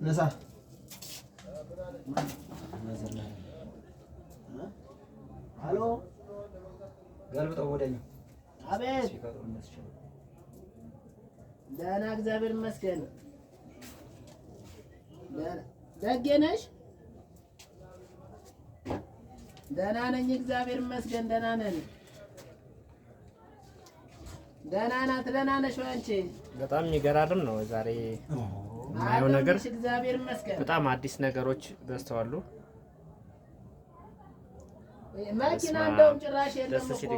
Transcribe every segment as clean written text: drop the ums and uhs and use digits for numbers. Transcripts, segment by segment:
ነሳ አሎ ገልብጠው ወደኛው አቤት ደህና እግዚአብሔር ይመስገን ደጌ ነሽ ደህና ነኝ እግዚአብሔር ይመስገን ደህና ነን ደህና ናት ደህና ነሽ ወይ አንቺ በጣም የሚገራርም ነው ዛሬ ማየው ነገር እግዚአብሔር ይመስገን በጣም አዲስ ነገሮች በስተዋሉ መኪና እንደውም ጭራሽ የለም እኮ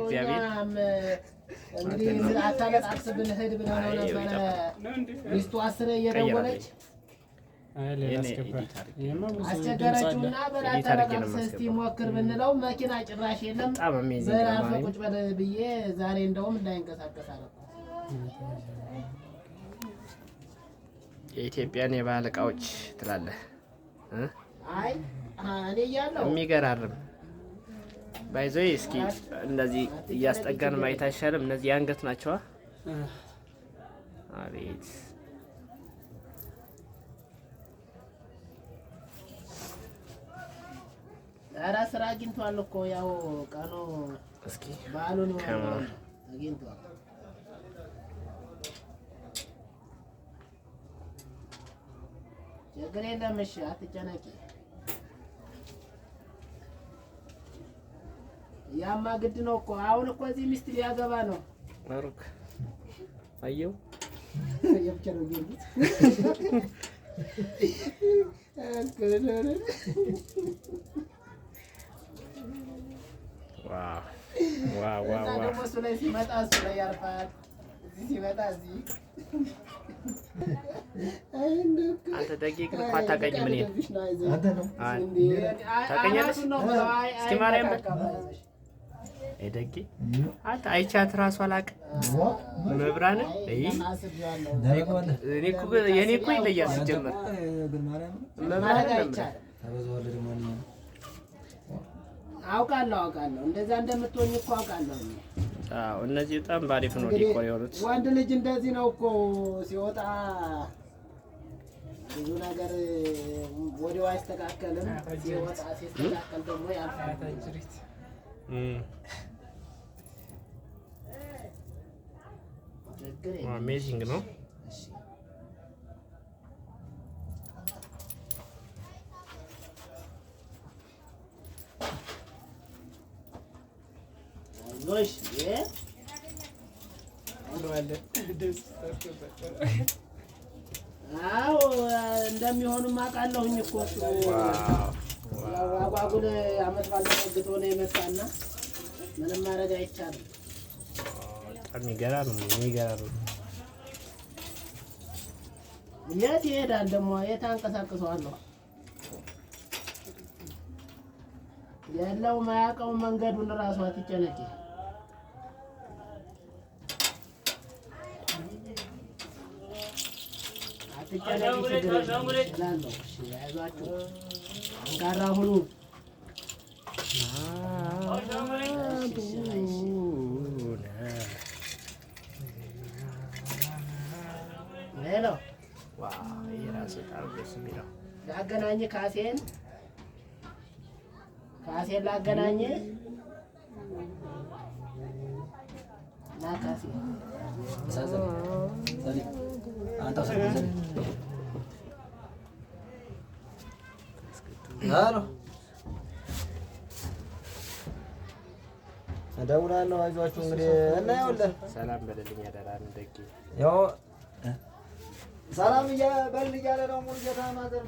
እንግዲህ አታለቃቅስብን ሂድ ብለው ነው ነበረ ሚስቱ 10 እየደወለች አስቸገረችውና በላታለቃቅስ እስቲ ሞክር ብንለው መኪና ጭራሽ የለም በራፍ ቁጭ በል ብዬ ዛሬ እንደውም እንዳይንቀሳቀስ አደረኩ የኢትዮጵያን የባህል ዕቃዎች ትላለህ አይ እኔ ያለው የሚገራርም ባይዘይ እስኪ እንደዚህ እያስጠጋን ማየት አይሻልም? እነዚህ አንገት ናቸው። አቤት ኧረ ስራ አግኝቷል እኮ ያው ቀኑ እስኪ በዓሉን አግኝቷል። ችግር የለም እሺ አትጨነቂ። ያማ ግድ ነው እኮ አሁን እኮ እዚህ ሚስት ሊያገባ ነው። ማሩክ አየው የብቻው ይሉት ዋው ደግሞ እሱ ላይ ሲመጣ እሱ ላይ ያርፋል። እዚህ ሲመጣ እዚህ አንተ ደቂቅ እኮ አታውቀኝም። እኔ አንተ ነው ታውቀኛለሽ? እስኪ ማርያም ደቂ አንተ አይቻት እራሱ አላውቅም። መብራን የእኔ እኮ ይለያል ሲጀመር መብራን አውቃለሁ እንደዛ እንደምትሆኝ እኮ አውቃለሁ። አዎ እነዚህ በጣም ባሪፍ ነው ዲኮር የሆኑት። ወንድ ልጅ እንደዚህ ነው እኮ ሲወጣ ብዙ ነገር ወዲያው አይስተካከልም። ሲወጣ ሲስተካከል ደግሞ ያልፋል። አሜዚንግ ነው። ሎሽ አዎ እንደሚሆኑም አውቃለሁኝ እኮ እሱ አጓጉል አመት ባል ተጠግቶ ነው የመጣና ምንም ማድረግ አይቻልም። የሚገራርም የት ይሄዳል ደግሞ የት አንቀሳቅሰዋለሁ? ያለው ማያውቀው መንገዱን ራሱ አትጨነቂ። ያዟችሁ አንጋራ ሁኑ። ሄሎ ላገናኝ ካሴን ላገናኝ ና ካሴ እደውላለሁ። አይዟችሁ እንግዲህ እና ይኸውልህ ሰላም በልልኝ አደራን ደቂ ያው ሰላም በል እያለ ነው ሙሉ ጌታ ማዘር